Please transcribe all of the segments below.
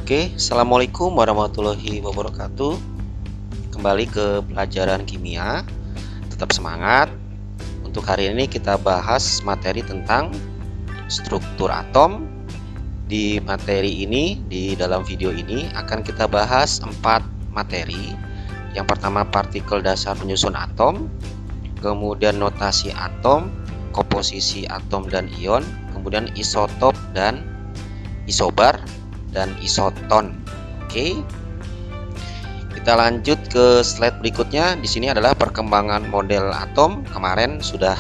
Oke, assalamualaikum warahmatullahi wabarakatuh. Kembali ke pelajaran kimia. Tetap semangat. Untuk hari ini kita bahas materi tentang struktur atom. Di materi ini, di dalam video ini akan kita bahas 4 materi. Yang pertama partikel dasar penyusun atom, kemudian notasi atom, komposisi atom dan ion, kemudian isotop dan isobar, dan isoton. Oke, kita lanjut ke slide berikutnya. Di sini adalah perkembangan model atom. Kemarin sudah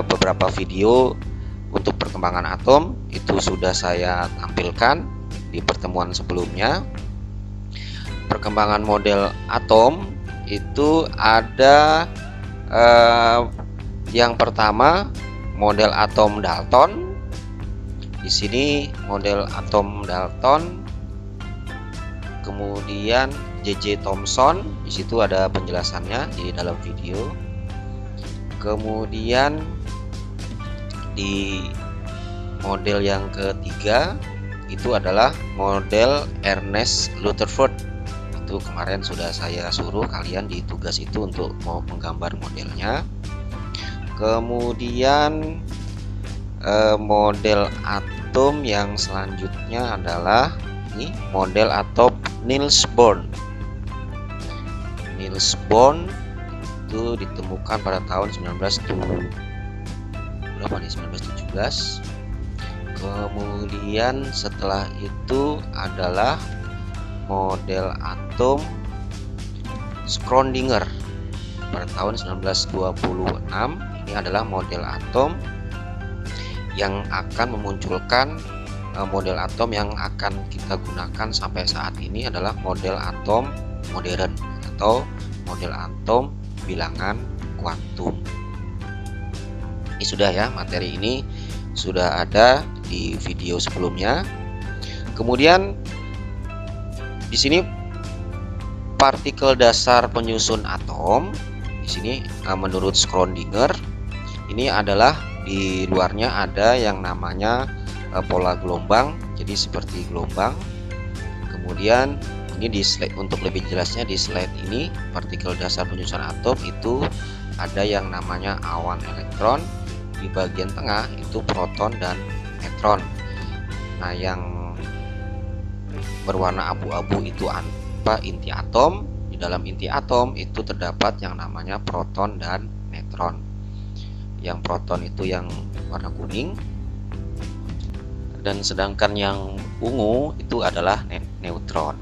beberapa video untuk perkembangan atom itu sudah saya tampilkan di pertemuan sebelumnya. Perkembangan model atom itu ada yang pertama model atom Dalton. Di sini model atom Dalton, kemudian J.J. Thomson, di situ ada penjelasannya di dalam video. Kemudian di model yang ketiga itu adalah model Ernest Rutherford. Itu kemarin sudah saya suruh kalian di tugas itu untuk mau menggambar modelnya. Kemudian model atom yang selanjutnya adalah ini model atom Niels Bohr. Niels Bohr itu ditemukan pada tahun 1917. Kemudian setelah itu adalah model atom Schrödinger pada tahun 1926. Ini adalah model atom yang akan memunculkan model atom yang akan kita gunakan sampai saat ini adalah model atom modern atau model atom bilangan kuantum. Ini sudah ya, materi ini sudah ada di video sebelumnya. Kemudian di sini partikel dasar penyusun atom. Di sini menurut Schrödinger ini adalah di luarnya ada yang namanya pola gelombang, jadi seperti gelombang. Kemudian ini di slide, untuk lebih jelasnya di slide ini partikel dasar penyusun atom itu ada yang namanya awan elektron, di bagian tengah itu proton dan neutron. Nah, yang berwarna abu-abu itu inti atom. Di dalam inti atom itu terdapat yang namanya proton dan neutron. Yang proton itu yang warna kuning, dan sedangkan yang ungu itu adalah neutron.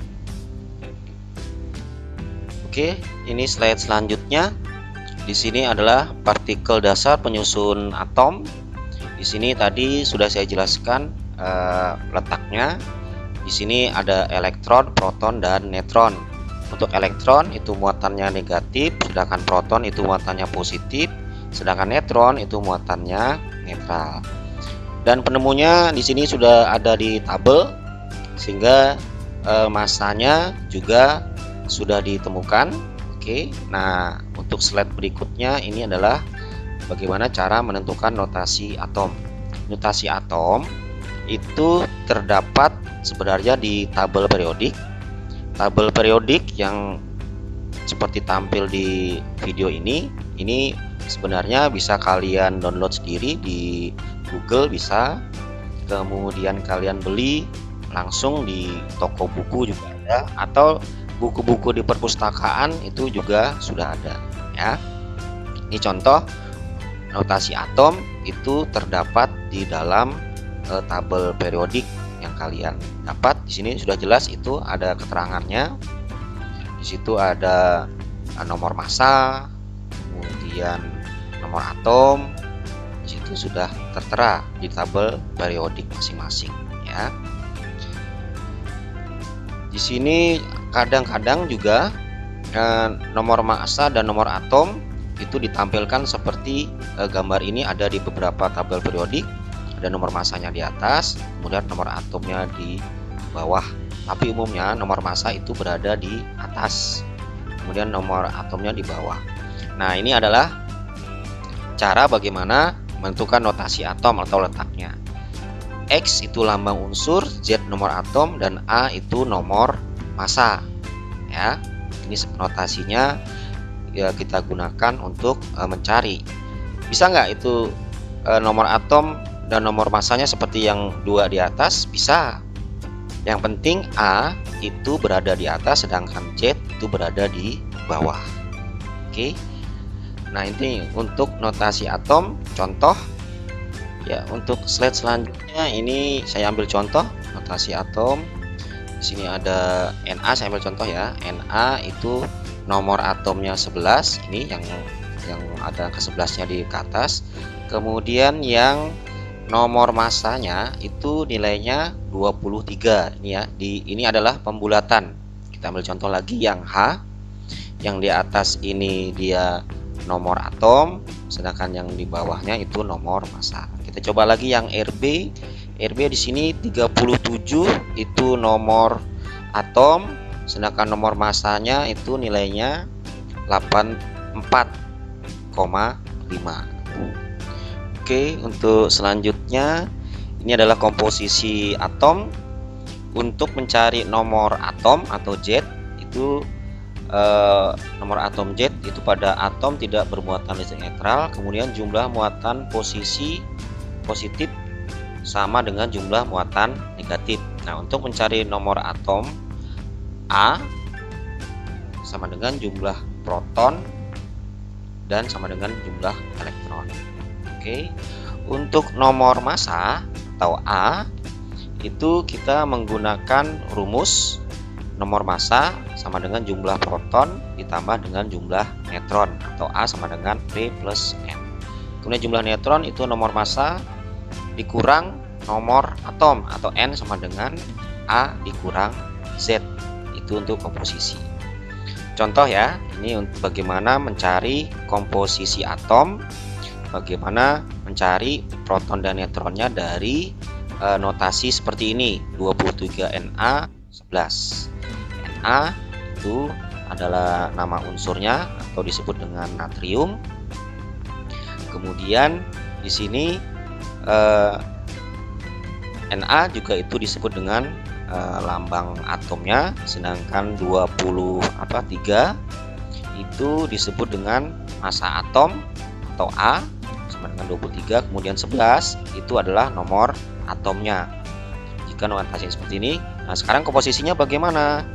Oke, ini slide selanjutnya. Di sini adalah partikel dasar penyusun atom. Di sini tadi sudah saya jelaskan letaknya. Di sini ada elektron, proton, dan neutron. Untuk elektron itu muatannya negatif, sedangkan proton itu muatannya positif, sedangkan neutron itu muatannya netral. Dan penemunya di sini sudah ada di tabel, sehingga masanya juga sudah ditemukan. Oke, nah untuk slide berikutnya ini adalah bagaimana cara menentukan notasi atom. Notasi atom itu terdapat sebenarnya di tabel periodik. Tabel periodik yang seperti tampil di video ini sebenarnya bisa kalian download sendiri di Google, bisa. Kemudian kalian beli langsung di toko buku juga ada, atau buku-buku di perpustakaan itu juga sudah ada ya. Ini contoh notasi atom itu terdapat di dalam tabel periodik yang kalian dapat. Di sini sudah jelas, itu ada keterangannya. Di situ ada nomor massa, kemudian nomor atom. Di situ sudah tertera di tabel periodik masing-masing ya. Di sini kadang-kadang juga nomor massa dan nomor atom itu ditampilkan seperti gambar ini, ada di beberapa tabel periodik. Ada nomor massanya di atas, kemudian nomor atomnya di bawah. Tapi umumnya nomor massa itu berada di atas, kemudian nomor atomnya di bawah. Nah, ini adalah cara bagaimana menentukan notasi atom atau letaknya. X itu lambang unsur, Z nomor atom, dan A itu nomor massa. Ya, ini notasinya ya kita gunakan untuk mencari. Bisa nggak itu nomor atom dan nomor massanya seperti yang dua di atas? Bisa. Yang penting A itu berada di atas, sedangkan Z itu berada di bawah. Oke. Nah, ini untuk notasi atom contoh. Ya, untuk slide selanjutnya ini saya ambil contoh notasi atom. Di sini ada Na, saya ambil contoh ya. Na itu nomor atomnya 11, ini yang ada ke 11-nya di atas. Kemudian yang nomor massanya itu nilainya 23. Ini ya, ini adalah pembulatan. Kita ambil contoh lagi yang H. Yang di atas ini dia nomor atom, sedangkan yang di bawahnya itu nomor massa. Kita coba lagi yang Rb. Rb di sini 37 itu nomor atom, sedangkan nomor massanya itu nilainya 84,5. Oke, untuk selanjutnya ini adalah komposisi atom. Untuk mencari nomor atom atau Z itu nomor atom Z itu pada atom tidak bermuatan listrik netral, kemudian jumlah muatan posisi positif sama dengan jumlah muatan negatif. Nah, untuk mencari nomor atom A sama dengan jumlah proton dan sama dengan jumlah elektron. Oke, untuk nomor massa atau A itu kita menggunakan rumus nomor massa sama dengan jumlah proton ditambah dengan jumlah neutron, atau A sama dengan P plus N. Kemudian jumlah neutron itu nomor massa dikurang nomor atom, atau N sama dengan A dikurang Z. Itu untuk komposisi. Contoh ya, ini untuk bagaimana mencari komposisi atom, bagaimana mencari proton dan neutronnya dari notasi seperti ini, 23Na11. Na itu adalah nama unsurnya atau disebut dengan natrium. Kemudian di sini Na juga itu disebut dengan lambang atomnya, sedangkan 3 itu disebut dengan massa atom atau A sama dengan 23, kemudian 11 itu adalah nomor atomnya. Jika notasi seperti ini, nah sekarang komposisinya bagaimana?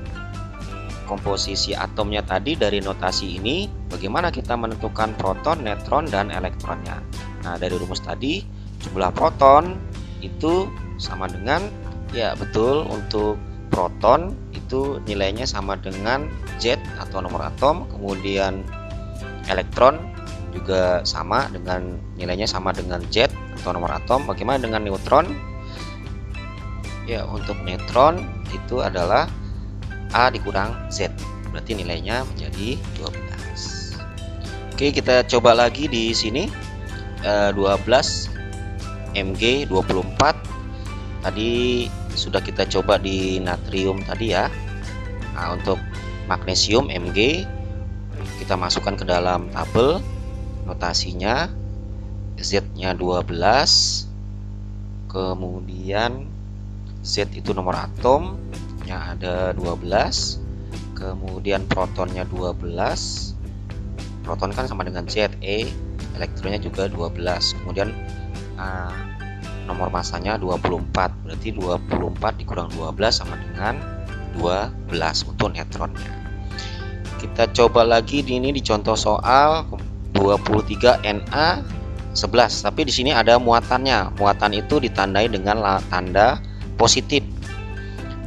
Komposisi atomnya tadi dari notasi ini, bagaimana kita menentukan proton, neutron, dan elektronnya? Nah, dari rumus tadi, jumlah proton itu sama dengan, ya betul, untuk proton itu nilainya sama dengan Z atau nomor atom, kemudian elektron juga sama dengan nilainya sama dengan Z atau nomor atom. Bagaimana dengan neutron? Ya, untuk neutron itu adalah A dikurang Z, berarti nilainya menjadi 12. Oke, kita coba lagi di sini 12 Mg 24. Tadi sudah kita coba di natrium tadi ya. Nah, untuk magnesium Mg kita masukkan ke dalam tabel notasinya, Z-nya 12, kemudian Z itu nomor atomnya ada 12, kemudian protonnya 12, proton kan sama dengan Z, elektronnya juga 12, kemudian nomor masanya 24, berarti 24 dikurang 12 sama dengan 12 untuk neutronnya. Kita coba lagi ini di contoh soal 23 Na11, tapi di sini ada muatannya. Muatan itu ditandai dengan tanda positif.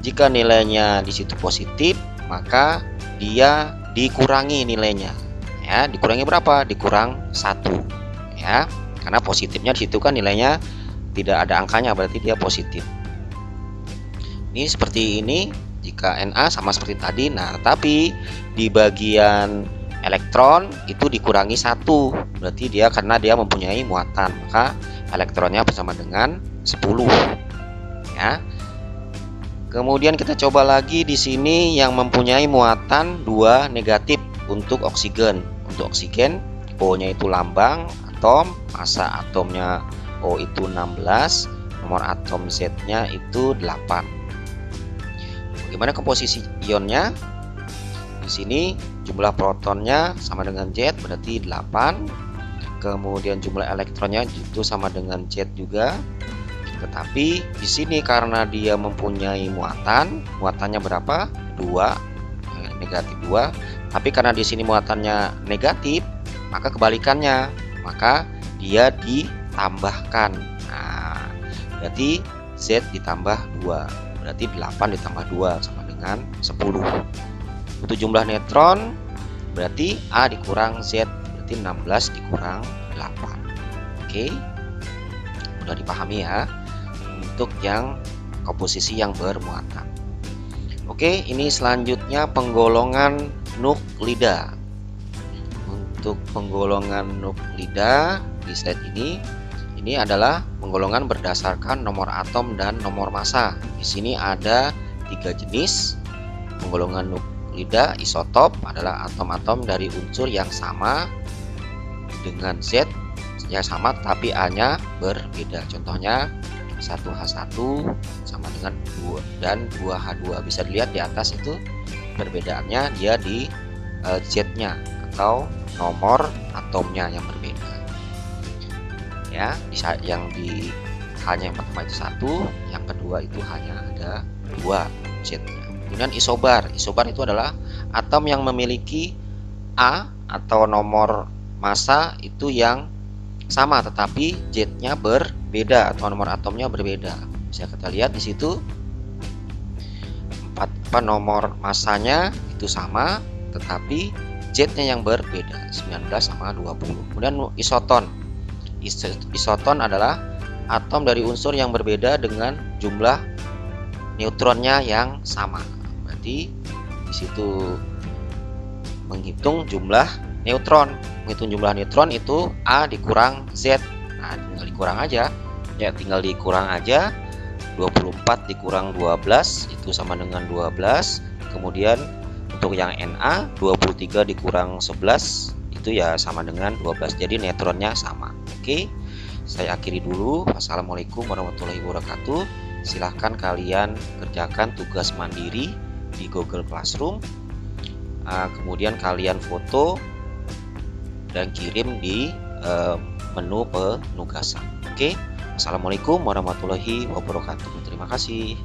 Jika nilainya di situ positif, maka dia dikurangi nilainya. Ya, dikurangi berapa? Dikurang 1. Ya, karena positifnya di situ kan nilainya tidak ada angkanya, berarti dia positif. Ini seperti ini jika Na sama seperti tadi. Nah, tapi di bagian elektron itu dikurangi 1, berarti dia karena dia mempunyai muatan, maka elektronnya bersama dengan 10. Ya. Kemudian kita coba lagi di sini yang mempunyai muatan 2 negatif untuk oksigen. Untuk oksigen, O-nya itu lambang atom, massa atomnya O itu 16, nomor atom Z-nya itu 8. Bagaimana komposisi ionnya? Di sini jumlah protonnya sama dengan Z, berarti 8. Kemudian jumlah elektronnya itu sama dengan Z juga. Tetapi di sini karena dia mempunyai muatannya berapa? 2, negatif 2. Tapi karena di sini muatannya negatif, maka kebalikannya, maka dia ditambahkan. Nah, berarti Z ditambah 2. Berarti 8 ditambah 2 sama dengan 10. Untuk jumlah neutron berarti A dikurang Z, berarti 16 dikurang 8. Oke, udah dipahami ya untuk yang komposisi yang bermuatan. Oke, ini selanjutnya penggolongan nuklida. Untuk penggolongan nuklida di slide ini adalah penggolongan berdasarkan nomor atom dan nomor massa. Di sini ada 3 jenis penggolongan nuklida. Isotop adalah atom-atom dari unsur yang sama dengan Z, ya sama tapi A-nya berbeda. Contohnya 1H1 sama dengan 2 dan 2H2. Bisa dilihat di atas itu perbedaannya dia di Z-nya atau nomor atomnya yang berbeda. Ya, yang di hanya yang pertama itu 1, yang kedua itu hanya ada 2 Z-nya. Kemudian isobar itu adalah atom yang memiliki A atau nomor massa itu yang sama tetapi Z-nya berbeda atau nomor atomnya berbeda. Bisa kita lihat di situ nomor massanya itu sama tetapi Z-nya yang berbeda, 19 sama 20. Kemudian isoton adalah atom dari unsur yang berbeda dengan jumlah neutronnya yang sama. Berarti di situ menghitung jumlah neutron. Menghitung jumlah neutron itu A dikurang Z. Nah, tinggal dikurang aja. Ya, tinggal dikurang aja. 24 dikurang 12 itu sama dengan 12. Kemudian untuk yang Na 23 dikurang 11 itu ya sama dengan 12. Jadi neutronnya sama. Oke, saya akhiri dulu. Wassalamualaikum warahmatullahi wabarakatuh. Silahkan kalian kerjakan tugas mandiri di Google Classroom. Kemudian kalian foto dan kirim di menu penugasan. Oke, wassalamualaikum warahmatullahi wabarakatuh. Terima kasih.